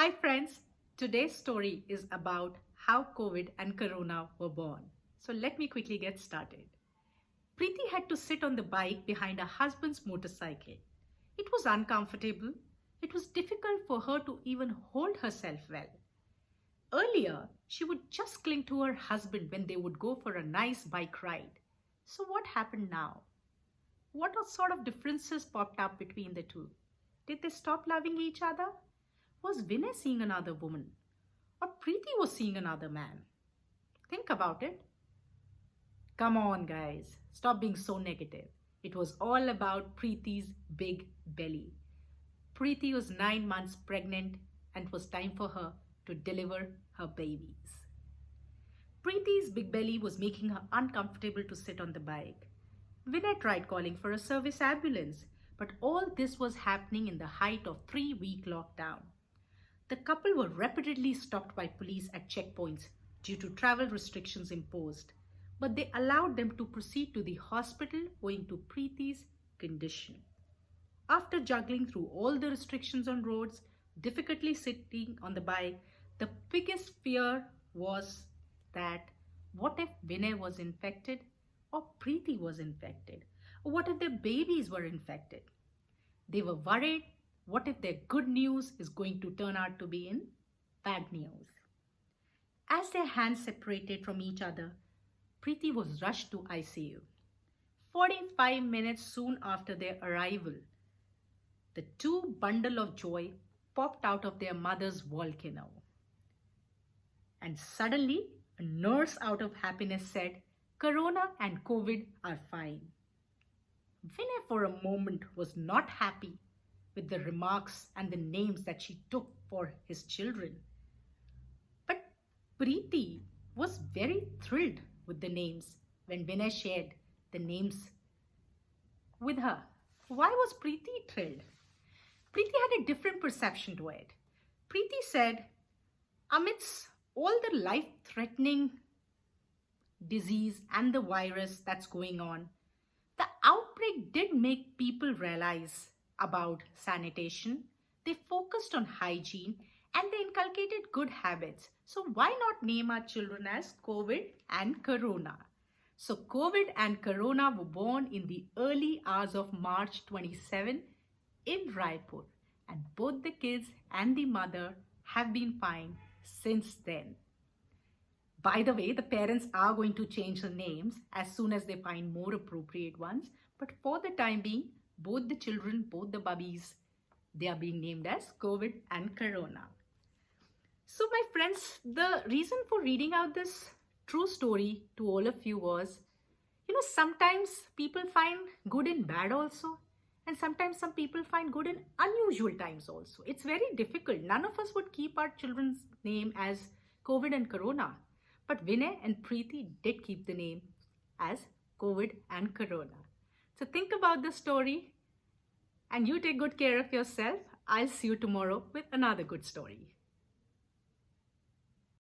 Hi friends, today's story is about how COVID and Corona were born. So let me quickly get started. Preeti had to sit on the bike behind her husband's motorcycle. It was uncomfortable. It was difficult for her to even hold herself well. Earlier, she would just cling to her husband when they would go for a nice bike ride. So what happened now? What sort of differences popped up between the two? Did they stop loving each other? Was Vinay seeing another woman? Or Preeti was seeing another man? Think about it. Come on, guys. Stop being so negative. It was all about Preeti's big belly. Preeti was 9 months pregnant and it was time for her to deliver her babies. Preeti's big belly was making her uncomfortable to sit on the bike. Vinay tried calling for a service ambulance, but all this was happening in the height of 3-week lockdown. The couple were repeatedly stopped by police at checkpoints due to travel restrictions imposed, but they allowed them to proceed to the hospital owing to Preeti's condition. After juggling through all the restrictions on roads, difficultly sitting on the bike, the biggest fear was that what if Vinay was infected or Preeti was infected? Or what if their babies were infected? They were worried, what if their good news is going to turn out to be in bad news? As their hands separated from each other, Preeti was rushed to ICU. 45 minutes soon after their arrival, the two bundle of joy popped out of their mother's volcano. And suddenly, a nurse out of happiness said, Corona and COVID are fine. Vinay for a moment was not happy with the remarks and the names that she took for his children. But Preeti was very thrilled with the names when Vinay shared the names with her. Why was Preeti thrilled? Preeti had a different perception to it. Preeti said, amidst all the life-threatening disease and the virus that's going on, the outbreak did make people realize about sanitation. They focused on hygiene and they inculcated good habits. So why not name our children as COVID and Corona? So COVID and Corona were born in the early hours of March 27 in Raipur, and both the kids and the mother have been fine since then. By the way, the parents are going to change the names as soon as they find more appropriate ones. But for the time being, both the children, both the bubbies, they are being named as COVID and Corona. So my friends, the reason for reading out this true story to all of you was, sometimes people find good in bad also. And sometimes some people find good in unusual times also. It's very difficult. None of us would keep our children's name as COVID and Corona. But Vinay and Preeti did keep the name as COVID and Corona. So think about the story and you take good care of yourself. I'll see you tomorrow with another good story.